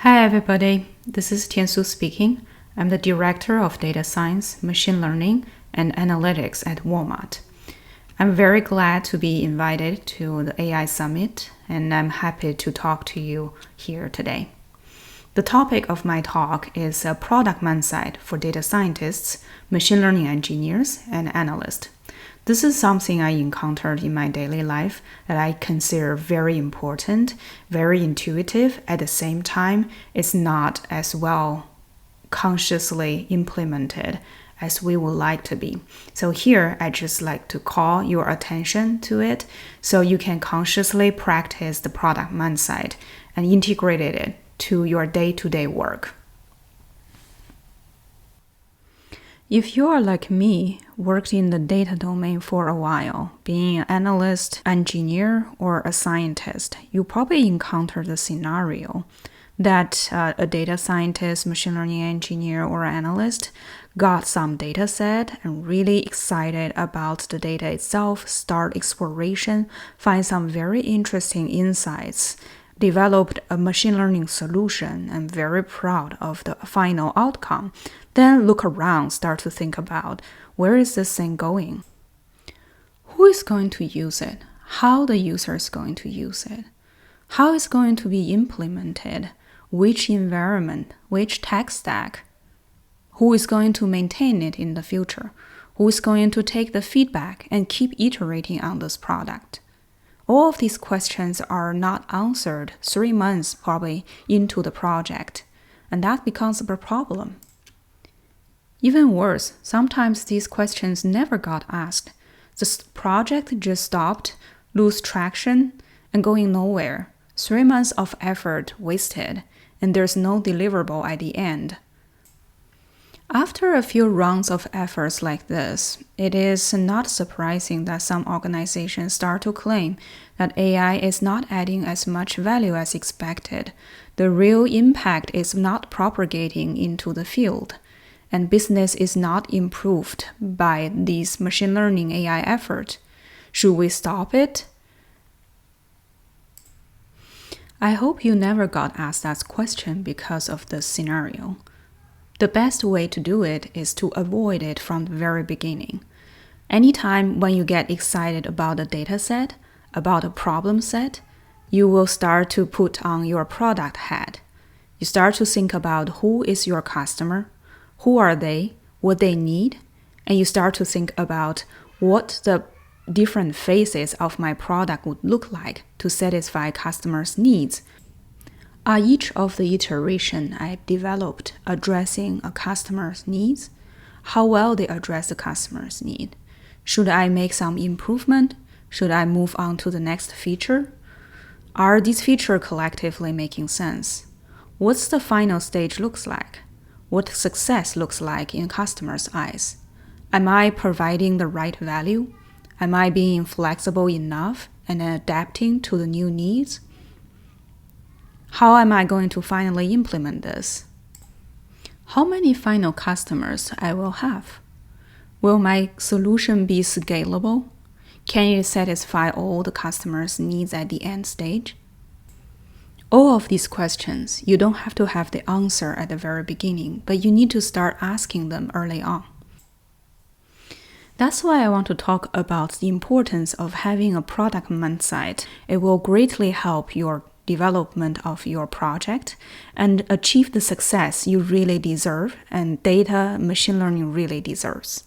Hi everybody, this is Tian Su speaking. I'm the Director of Data Science, Machine Learning, and Analytics at Walmart. I'm very glad to be invited to the AI Summit, and I'm happy to talk to you here today. The topic of my talk is a product mindset for data scientists, machine learning engineers, and analysts. This is something I encountered in my daily life that I consider very important, very intuitive. At the same time, it's not as well consciously implemented as we would like to be. So here, I just like to call your attention to it so you can consciously practice the product mindset and integrate it to your day-to-day work. If you are like me, worked in the data domain for a while, being an analyst, engineer, or a scientist, you probably encountered the scenario that a data scientist, machine learning engineer, or analyst got some data set and really excited about the data itself, start exploration, find some very interesting insights, developed a machine learning solution, and very proud of the final outcome. Then look around, start to think about where is this thing going? Who is going to use it? How the user is going to use it? How it's going to be implemented? Which environment? Which tech stack? Who is going to maintain it in the future? Who is going to take the feedback and keep iterating on this product? All of these questions are not answered 3 months probably into the project, and that becomes a problem. Even worse, sometimes these questions never got asked. The project just stopped, lose traction, and going nowhere. 3 months of effort wasted, and there's no deliverable at the end. After a few rounds of efforts like this, it is not surprising that some organizations start to claim that AI is not adding as much value as expected. The real impact is not propagating into the field, and business is not improved by these machine learning AI efforts. Should we stop it? I hope you never got asked that question because of this scenario. The best way to do it is to avoid it from the very beginning. Anytime when you get excited about a data set, about a problem set, you will start to put on your product hat. You start to think about who is your customer, who are they, what they need, and you start to think about what the different phases of my product would look like to satisfy customers' needs. Are each of the iterations I've developed addressing a customer's needs? How well they address the customer's need? Should I make some improvement? Should I move on to the next feature? Are these features collectively making sense? What's the final stage looks like? What success looks like in customers' eyes? Am I providing the right value? Am I being flexible enough and adapting to the new needs? How am I going to finally implement this? How many final customers I will have? Will my solution be scalable? Can it satisfy all the customers' needs at the end stage? All of these questions, you don't have to have the answer at the very beginning, but you need to start asking them early on. That's why I want to talk about the importance of having a product mindset. It will greatly help your development of your project and achieve the success you really deserve and data machine learning really deserves.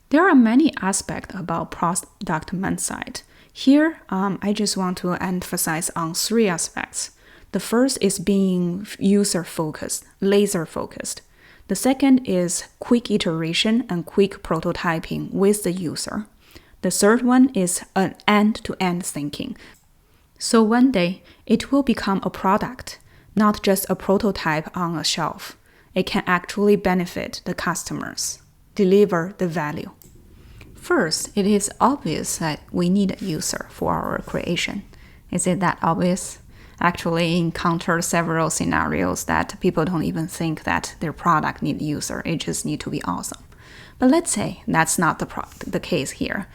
There are many aspects about product mindset. Here, I just want to emphasize on 3 aspects. The first is being user-focused, laser-focused. The second is quick iteration and quick prototyping with the user. The third one is an end-to-end thinking. So one day, it will become a product, not just a prototype on a shelf. It can actually benefit the customers, deliver the value. First, it is obvious that we need a user for our creation. Is it that obvious? Actually, encounter several scenarios that people don't even think that their product needs a user. It just needs to be awesome. But let's say that's not the case here.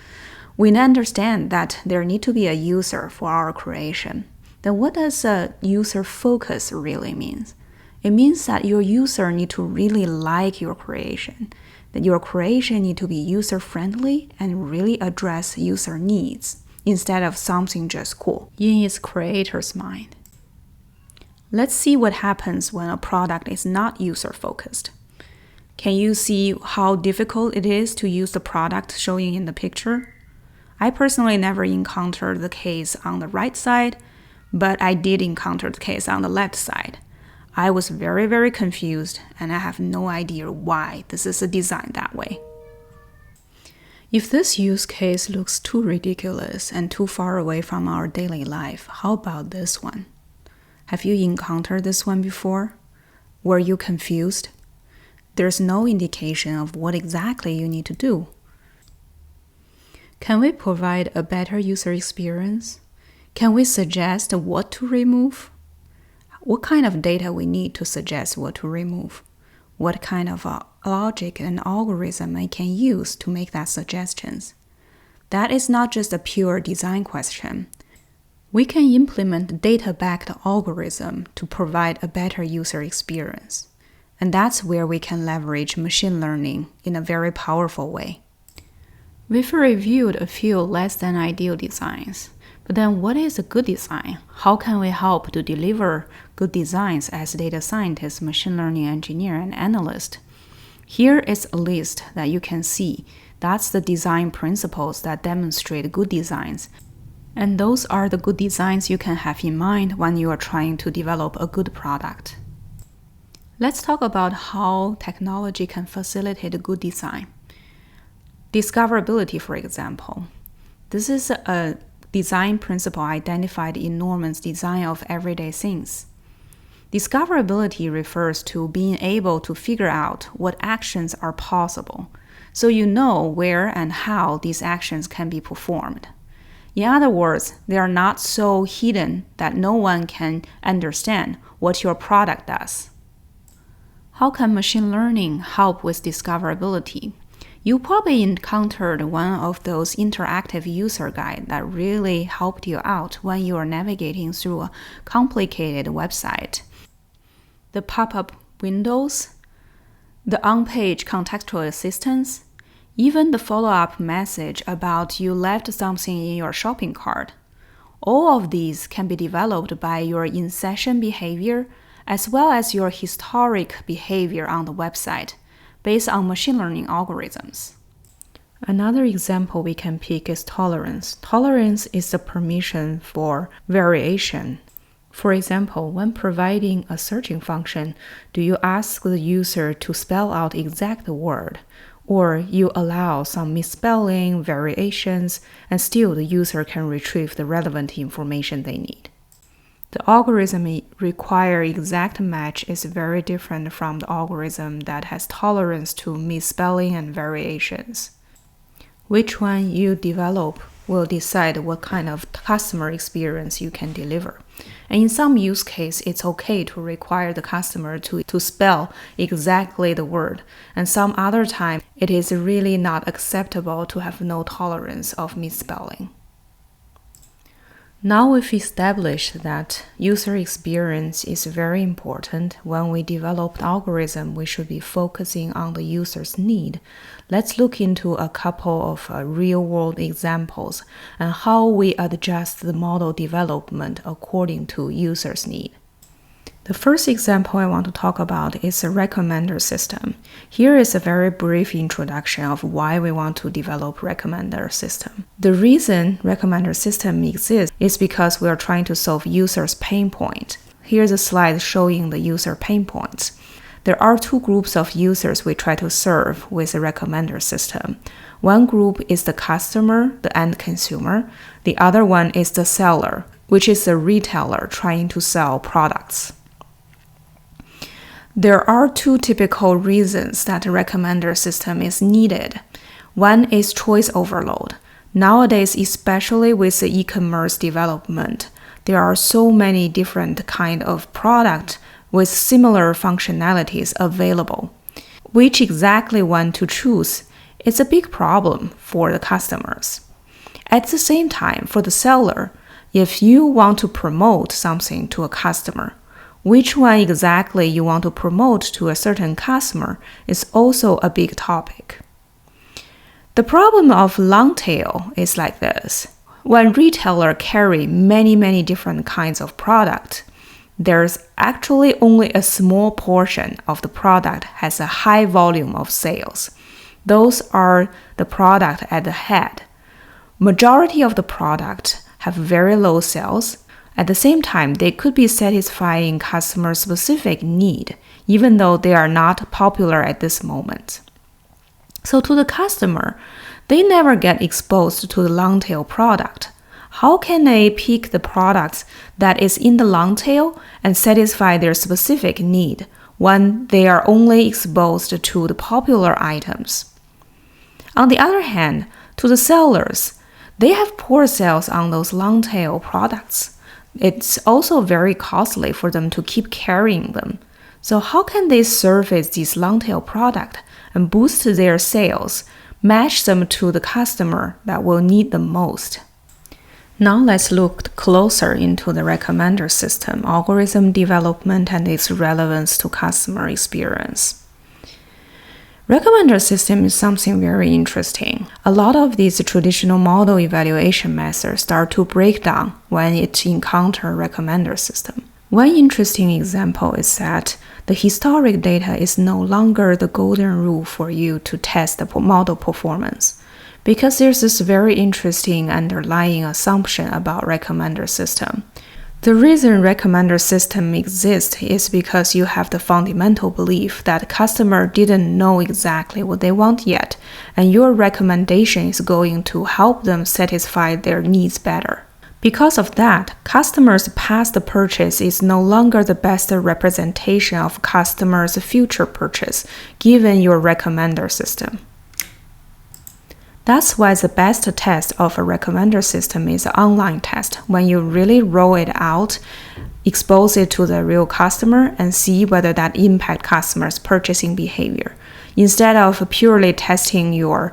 We understand that there needs to be a user for our creation. Then what does a user focus really mean? It means that your user need to really like your creation, that your creation need to be user-friendly and really address user needs instead of something just cool in its creator's mind. Let's see what happens when a product is not user-focused. Can you see how difficult it is to use the product showing in the picture? I personally never encountered the case on the right side, but I did encounter the case on the left side. I was very, very confused, and I have no idea why this is designed that way. If this use case looks too ridiculous and too far away from our daily life, how about this one? Have you encountered this one before? Were you confused? There's no indication of what exactly you need to do. Can we provide a better user experience? Can we suggest what to remove? What kind of data we need to suggest what to remove? What kind of logic and algorithm I can use to make that suggestions? That is not just a pure design question. We can implement data-backed algorithm to provide a better user experience. And that's where we can leverage machine learning in a very powerful way. We've reviewed a few less than ideal designs. But then what is a good design? How can we help to deliver good designs as data scientists, machine learning engineer, and analyst? Here is a list that you can see. That's the design principles that demonstrate good designs. And those are the good designs you can have in mind when you are trying to develop a good product. Let's talk about how technology can facilitate a good design. Discoverability, for example. This is a design principle identified in Norman's design of everyday things. Discoverability refers to being able to figure out what actions are possible, so you know where and how these actions can be performed. In other words, they are not so hidden that no one can understand what your product does. How can machine learning help with discoverability? You probably encountered one of those interactive user guides that really helped you out when you are navigating through a complicated website. The pop-up windows, the on-page contextual assistance, even the follow-up message about you left something in your shopping cart. All of these can be developed by your in-session behavior as well as your historic behavior on the website, based on machine learning algorithms. Another example we can pick is tolerance. Tolerance is the permission for variation. For example, when providing a searching function, do you ask the user to spell out exact word, or you allow some misspelling, variations, and still the user can retrieve the relevant information they need? The algorithm require exact match is very different from the algorithm that has tolerance to misspelling and variations. Which one you develop will decide what kind of customer experience you can deliver. And in some use case, it's okay to require the customer to spell exactly the word. And some other time, it is really not acceptable to have no tolerance of misspelling. Now we've established that user experience is very important. When we develop algorithm, we should be focusing on the user's need. Let's look into a couple of real-world examples and how we adjust the model development according to users' need. The first example I want to talk about is a recommender system. Here is a very brief introduction of why we want to develop recommender system. The reason recommender system exists is because we are trying to solve users' pain point. Here's a slide showing the user pain points. There are two groups of users we try to serve with a recommender system. One group is the customer, the end consumer. The other one is the seller, which is the retailer trying to sell products. There are two typical reasons that a recommender system is needed. One is choice overload. Nowadays, especially with the e-commerce development, there are so many different kind of products with similar functionalities available. Which exactly one to choose is a big problem for the customers. At the same time, for the seller, if you want to promote something to a customer, which one exactly you want to promote to a certain customer is also a big topic. The problem of long tail is like this. When retailers carry many different kinds of product, there's actually only a small portion of the product has a high volume of sales. Those are the product at the head. Majority of the product have very low sales. At the same time, they could be satisfying customer-specific need, even though they are not popular at this moment. So to the customer, they never get exposed to the long tail product. How can they pick the products that is in the long tail and satisfy their specific need when they are only exposed to the popular items? On the other hand, to the sellers, they have poor sales on those long tail products. It's also very costly for them to keep carrying them. So how can they service these long tail products and boost their sales, match them to the customer that will need them most? Now let's look closer into the recommender system, algorithm development, and its relevance to customer experience. Recommender system is something very interesting. A lot of these traditional model evaluation methods start to break down when it encounters recommender system. One interesting example is that the historic data is no longer the golden rule for you to test the model performance, because there's this very interesting underlying assumption about recommender system. The reason recommender system exists is because you have the fundamental belief that customer didn't know exactly what they want yet, and your recommendation is going to help them satisfy their needs better. Because of that, customers' past purchase is no longer the best representation of customers' future purchase, given your recommender system. That's why the best test of a recommender system is an online test. When you really roll it out, expose it to the real customer and see whether that impacts customers' purchasing behavior, instead of purely testing your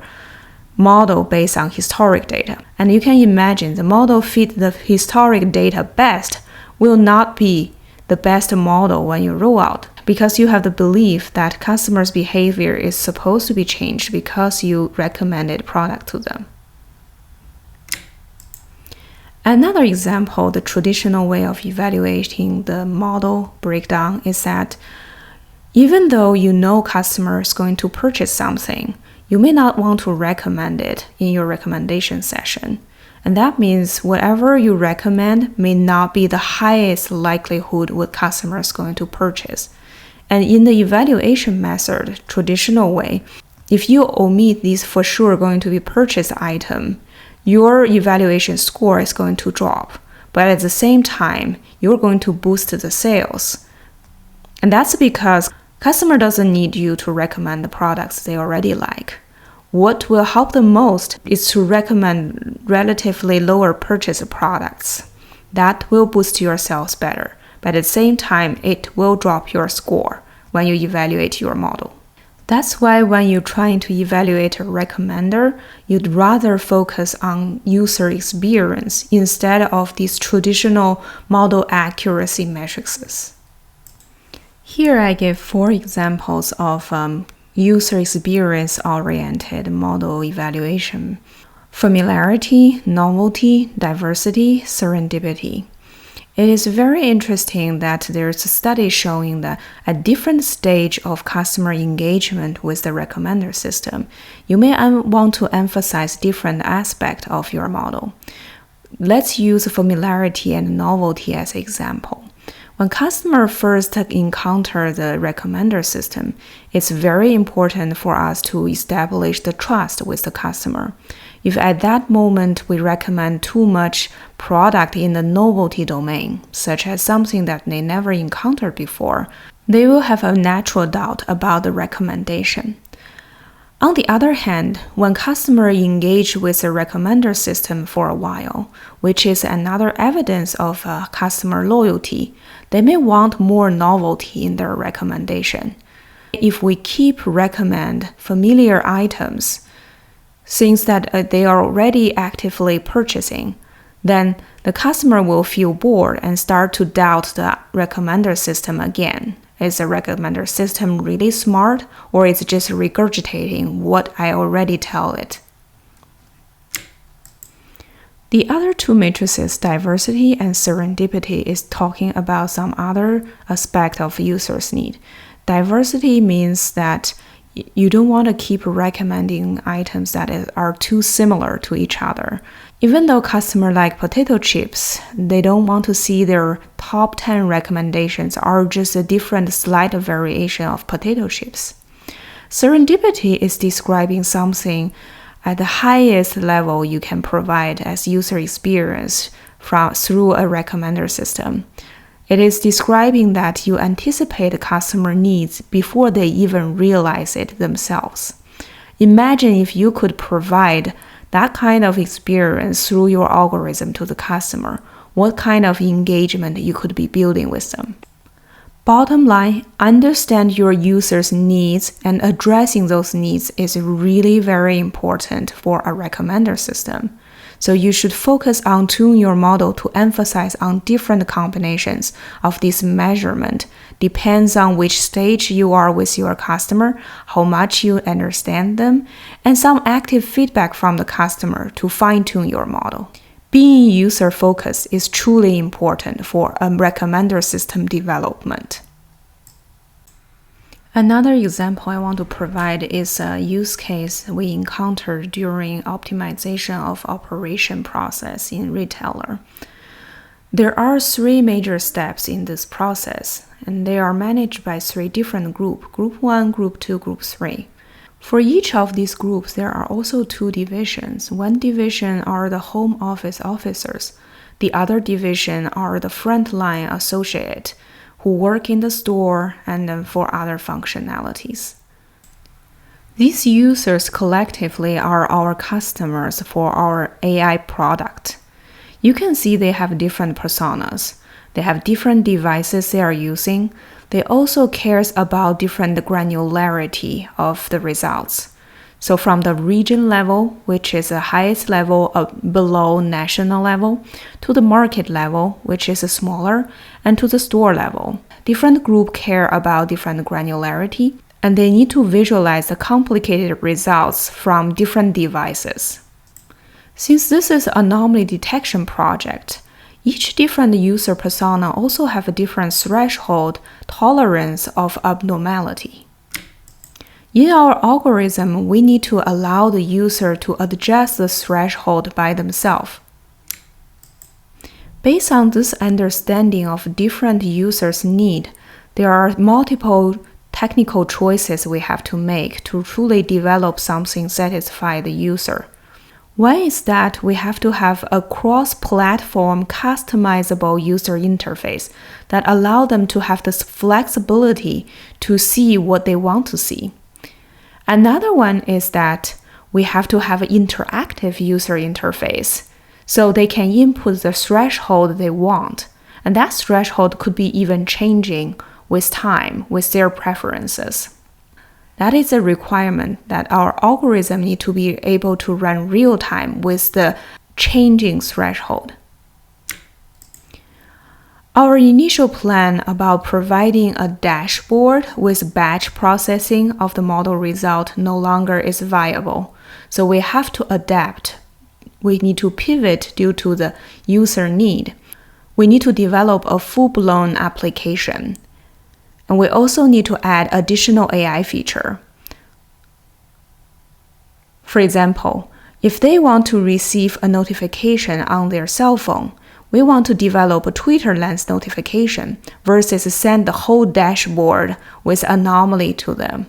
model based on historic data. And you can imagine the model fit the historic data best will not be the best model when you roll out, because you have the belief that customers' behavior is supposed to be changed because you recommended product to them. Another example, the traditional way of evaluating the model breakdown is that even though you know customer is going to purchase something, you may not want to recommend it in your recommendation session. And that means whatever you recommend may not be the highest likelihood what customer is going to purchase. And in the evaluation method, traditional way, if you omit these for sure going to be purchased item, your evaluation score is going to drop. But at the same time, you're going to boost the sales. And that's because customer doesn't need you to recommend the products they already like. What will help them most is to recommend relatively lower purchase products. That will boost your sales better, but at the same time, it will drop your score when you evaluate your model. That's why when you're trying to evaluate a recommender, you'd rather focus on user experience instead of these traditional model accuracy matrices. Here I give 4 examples of user experience-oriented model evaluation: familiarity, novelty, diversity, serendipity. It is very interesting that there's a study showing that at different stage of customer engagement with the recommender system, you may want to emphasize different aspects of your model. Let's use familiarity and novelty as an example. When customers first encounter the recommender system, it's very important for us to establish the trust with the customer. If at that moment we recommend too much product in the novelty domain, such as something that they never encountered before, they will have a natural doubt about the recommendation. On the other hand, when customers engage with the recommender system for a while, which is another evidence of customer loyalty, they may want more novelty in their recommendation. If we keep recommend familiar items, things that they are already actively purchasing, then the customer will feel bored and start to doubt the recommender system again. Is the recommender system really smart, or is it just regurgitating what I already tell it? The other two matrices, diversity and serendipity, is talking about some other aspect of users' need. Diversity means that you don't want to keep recommending items that are too similar to each other. Even though customers like potato chips, they don't want to see their top 10 recommendations are just a different slight variation of potato chips. Serendipity is describing something at the highest level you can provide as user experience through a recommender system. It is describing that you anticipate customer needs before they even realize it themselves. Imagine if you could provide that kind of experience through your algorithm to the customer, what kind of engagement you could be building with them. Bottom line, understand your users' needs, and addressing those needs is really very important for a recommender system. So you should focus on tuning your model to emphasize on different combinations of this measurement. Depends on which stage you are with your customer, how much you understand them, and some active feedback from the customer to fine-tune your model. Being user-focused is truly important for a recommender system development. Another example I want to provide is a use case we encountered during optimization of operation process in retailer. There are 3 major steps in this process, and they are managed by 3 different groups, Group 1, Group 2, Group 3. For each of these groups, there are also 2 divisions. One division are the home office officers. The other division are the frontline associate who work in the store and then for other functionalities. These users collectively are our customers for our AI product. You can see they have different personas. They have different devices they are using. They also cares about different granularity of the results. So from the region level, which is the highest level below national level, to the market level, which is smaller, and to the store level. Different groups care about different granularity, and they need to visualize the complicated results from different devices. Since this is an anomaly detection project, each different user persona also have a different threshold tolerance of abnormality. In our algorithm, we need to allow the user to adjust the threshold by themselves. Based on this understanding of different users' needs, there are multiple technical choices we have to make to truly develop something satisfy the user. One is that we have to have a cross-platform customizable user interface that allow them to have this flexibility to see what they want to see. Another one is that we have to have an interactive user interface so they can input the threshold they want, and that threshold could be even changing with time, with their preferences. That is a requirement that our algorithm need to be able to run real time with the changing threshold. Our initial plan about providing a dashboard with batch processing of the model result no longer is viable. So we have to adapt. We need to pivot due to the user need. We need to develop a full-blown application. And we also need to add additional AI feature. For example, if they want to receive a notification on their cell phone, we want to develop a Twitter Lens notification versus send the whole dashboard with anomaly to them.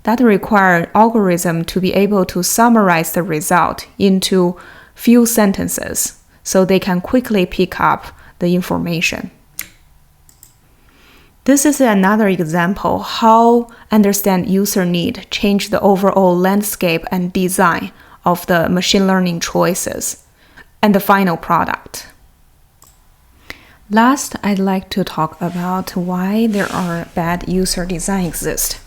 That requires algorithm to be able to summarize the result into few sentences so they can quickly pick up the information. This is another example how understand user need change the overall landscape and design of the machine learning choices and the final product. Last, I'd like to talk about why there are bad user design exist.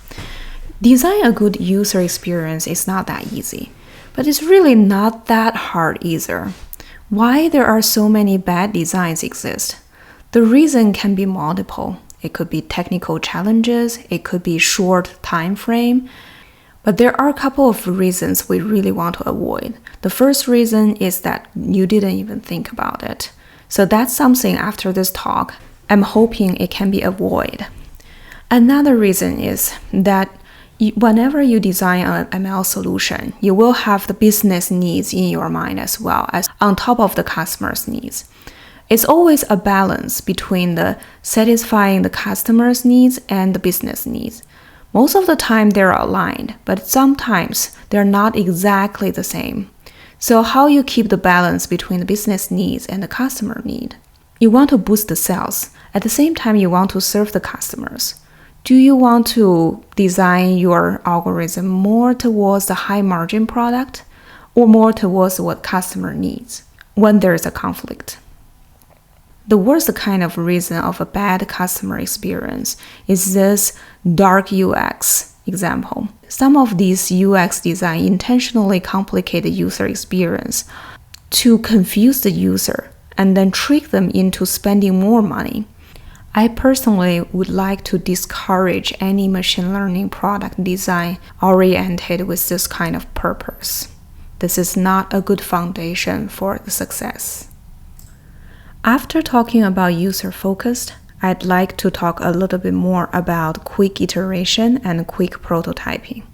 Design a good user experience is not that easy, but it's really not that hard either. Why there are so many bad designs exist? The reason can be multiple. It could be technical challenges, it could be short time frame, but there are a couple of reasons we really want to avoid. The first reason is that you didn't even think about it. So that's something after this talk, I'm hoping it can be avoided. Another reason is that whenever you design an ML solution, you will have the business needs in your mind as well as on top of the customer's needs. It's always a balance between the satisfying the customer's needs and the business needs. Most of the time they're aligned, but sometimes they're not exactly the same. So how you keep the balance between the business needs and the customer need? You want to boost the sales. At the same time, you want to serve the customers. Do you want to design your algorithm more towards the high margin product or more towards what customer needs when there is a conflict? The worst kind of reason of a bad customer experience is this dark UX example. Some of these UX design intentionally complicate the user experience to confuse the user and then trick them into spending more money. I personally would like to discourage any machine learning product design oriented with this kind of purpose. This is not a good foundation for the success. After talking about user-focused, I'd like to talk a little bit more about quick iteration and quick prototyping.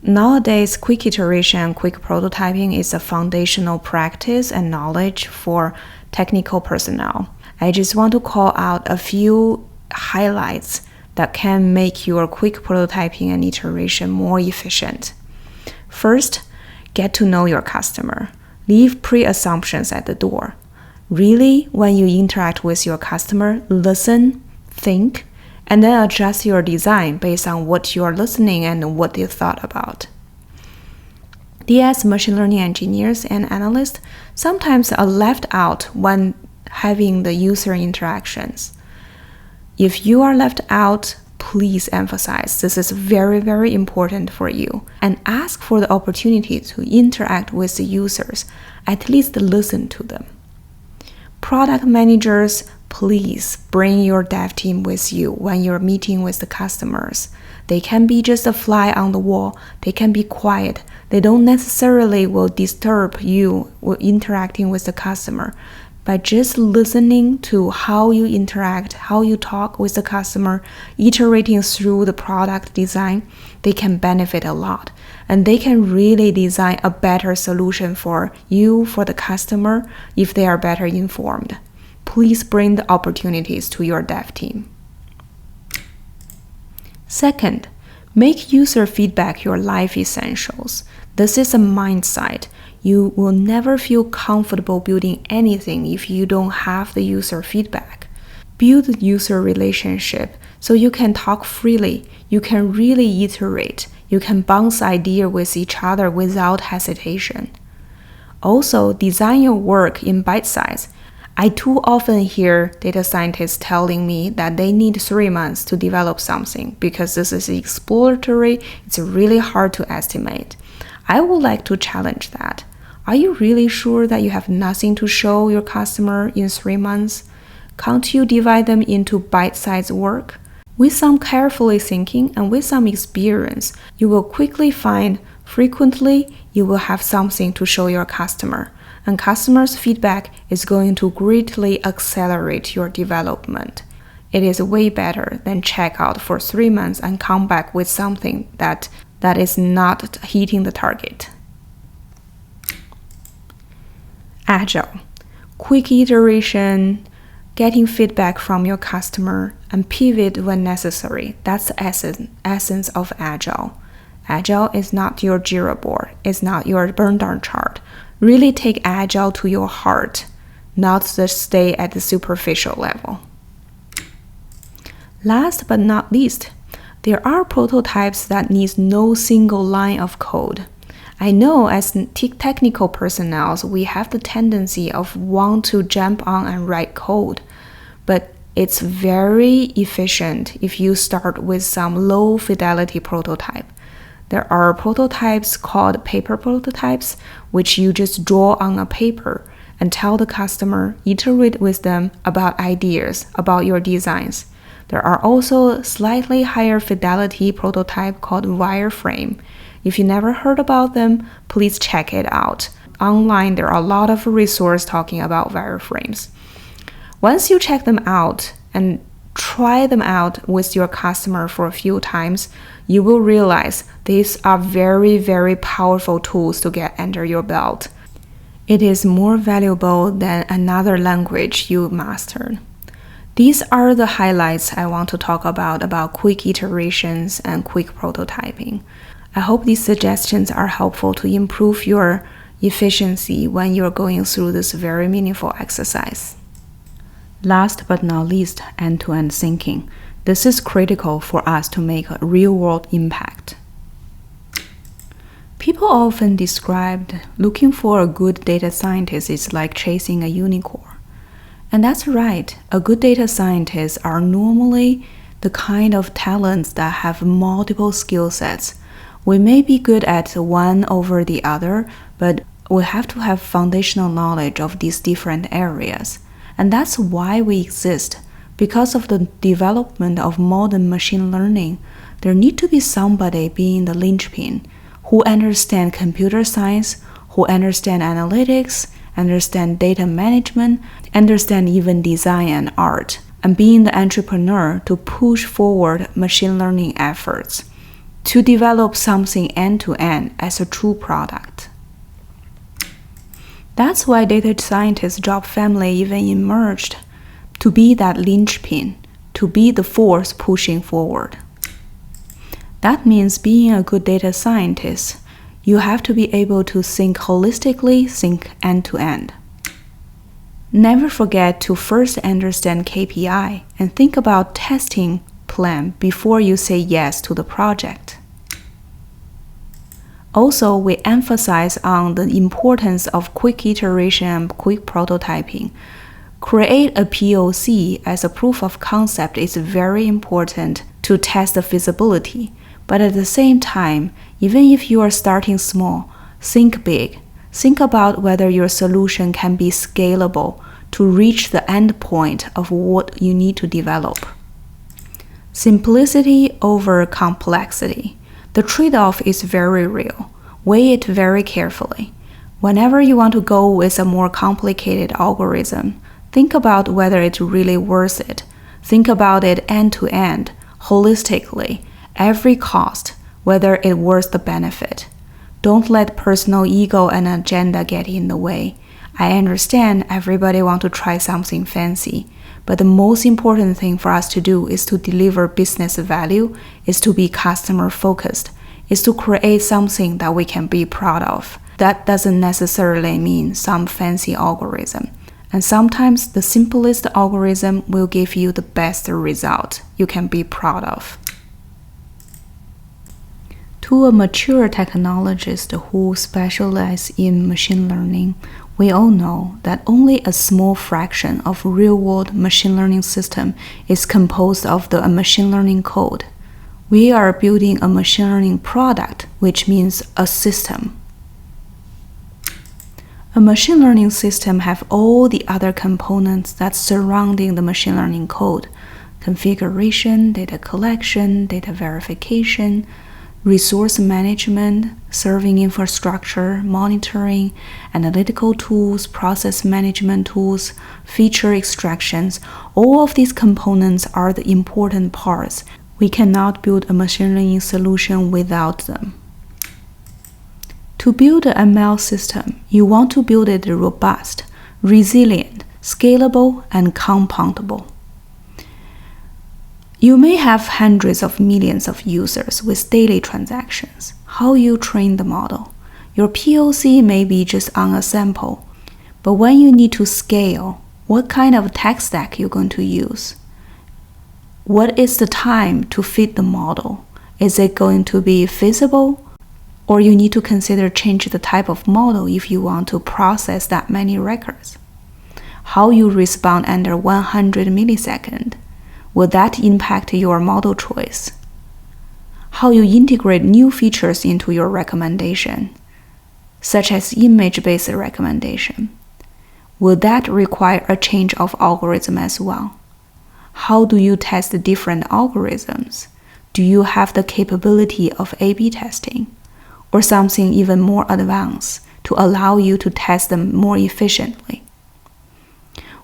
Nowadays, quick iteration and quick prototyping is a foundational practice and knowledge for technical personnel. I just want to call out a few highlights that can make your quick prototyping and iteration more efficient. First, get to know your customer. Leave pre-assumptions at the door. Really, when you interact with your customer, listen, think, and then adjust your design based on what you are listening and what they thought about. DS machine learning engineers and analysts sometimes are left out when having the user interactions. If you are left out, please emphasize this is very, very important for you and ask for the opportunity to interact with the users, at least listen to them. Product managers, please bring your dev team with you when you're meeting with the customers. They can be just a fly on the wall. They can be quiet. They don't necessarily will disturb you when interacting with the customer. By just listening to how you interact, how you talk with the customer, iterating through the product design, they can benefit a lot. And they can really design a better solution for you, for the customer, if they are better informed. Please bring the opportunities to your dev team. Second, make user feedback your life essentials. This is a mindset. You will never feel comfortable building anything if you don't have the user feedback. Build the user relationship so you can talk freely, you can really iterate, you can bounce ideas with each other without hesitation. Also, design your work in bite size. I too often hear data scientists telling me that they need 3 months to develop something because this is exploratory, it's really hard to estimate. I would like to challenge that. Are you really sure that you have nothing to show your customer in 3 months? Can't you divide them into bite-sized work? With some carefully thinking and with some experience, you will quickly find frequently you will have something to show your customer, and customers' feedback is going to greatly accelerate your development. It is way better than check out for 3 months and come back with something that is not hitting the target. Agile, quick iteration, getting feedback from your customer, and pivot when necessary. That's the essence of Agile. Agile is not your Jira board. It's not your burn down chart. Really take Agile to your heart, not just stay at the superficial level. Last but not least, there are prototypes that need no single line of code. I know as technical personnel, we have the tendency of want to jump on and write code, but it's very efficient if you start with some low fidelity prototype. There are prototypes called paper prototypes, which you just draw on a paper, and tell the customer, iterate with them about ideas, about your designs. There are also slightly higher fidelity prototype called wireframe. If you never heard about them, please check it out. Online, there are a lot of resources talking about wireframes. Once you check them out and try them out with your customer for a few times, you will realize these are very, very powerful tools to get under your belt. It is more valuable than another language you mastered. These are the highlights I want to talk about quick iterations and quick prototyping. I hope these suggestions are helpful to improve your efficiency when you're going through this very meaningful exercise. Last but not least, end-to-end thinking. This is critical for us to make a real-world impact. People often describe looking for a good data scientist is like chasing a unicorn. And that's right. A good data scientists are normally the kind of talents that have multiple skill sets. We may be good at one over the other, but we have to have foundational knowledge of these different areas. And that's why we exist. Because of the development of modern machine learning, there need to be somebody being the linchpin who understand computer science, who understand analytics, understand data management, understand even design and art, and being the entrepreneur to push forward machine learning efforts, to develop something end-to-end as a true product. That's why data scientists' job family even emerged, to be that linchpin, to be the force pushing forward. That means being a good data scientist, you have to be able to think holistically, think end-to-end. Never forget to first understand KPI and think about testing plan before you say yes to the project. Also, we emphasize on the importance of quick iteration and quick prototyping. Create a POC as a proof of concept is very important to test the feasibility. But at the same time, even if you are starting small, think big. Think about whether your solution can be scalable to reach the end point of what you need to develop. Simplicity over complexity. The trade-off is very real. Weigh it very carefully. Whenever you want to go with a more complicated algorithm, think about whether it's really worth it. Think about it end-to-end, holistically, every cost, whether it's worth the benefit. Don't let personal ego and agenda get in the way. I understand everybody wants to try something fancy, but the most important thing for us to do is to deliver business value, is to be customer focused, is to create something that we can be proud of. That doesn't necessarily mean some fancy algorithm. And sometimes the simplest algorithm will give you the best result you can be proud of. To a mature technologist who specializes in machine learning, we all know that only a small fraction of real-world machine learning system is composed of the machine learning code. We are building a machine learning product, which means a system. A machine learning system have all the other components that's surrounding the machine learning code: configuration, data collection, data verification, resource management, serving infrastructure, monitoring, analytical tools, process management tools, feature extractions. All of these components are the important parts. We cannot build a machine learning solution without them. To build an ML system, you want to build it robust, resilient, scalable, and compoundable. You may have hundreds of millions of users with daily transactions. How you train the model? Your POC may be just on a sample, but when you need to scale, what kind of tech stack you're going to use? What is the time to fit the model? Is it going to be feasible? Or you need to consider change the type of model if you want to process that many records. How you respond under 100 milliseconds? Will that impact your model choice? How you integrate new features into your recommendation, such as image-based recommendation. Will that require a change of algorithm as well? How do you test the different algorithms? Do you have the capability of A/B testing or something even more advanced to allow you to test them more efficiently?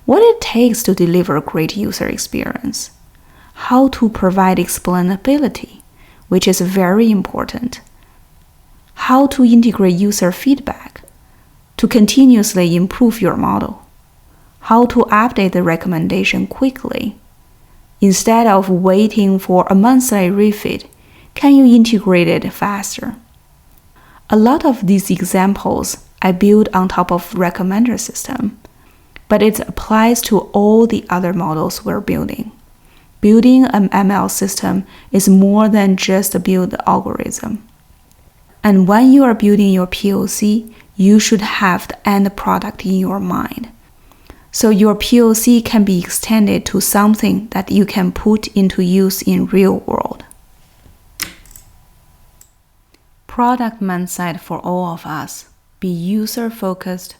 What it takes to deliver a great user experience? How to provide explainability, which is very important. How to integrate user feedback to continuously improve your model. How to update the recommendation quickly. Instead of waiting for a monthly refit, can you integrate it faster? A lot of these examples I build on top of recommender system, but it applies to all the other models we're building. Building an ML system is more than just build the algorithm. And when you are building your POC, you should have the end product in your mind. So your POC can be extended to something that you can put into use in real world. Product mindset for all of us. Be user-focused,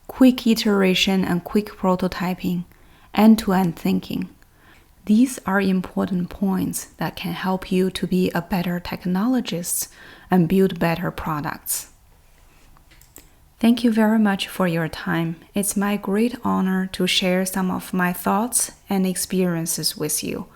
quick iteration and quick prototyping, end-to-end thinking. These are important points that can help you to be a better technologist and build better products. Thank you very much for your time. It's my great honor to share some of my thoughts and experiences with you.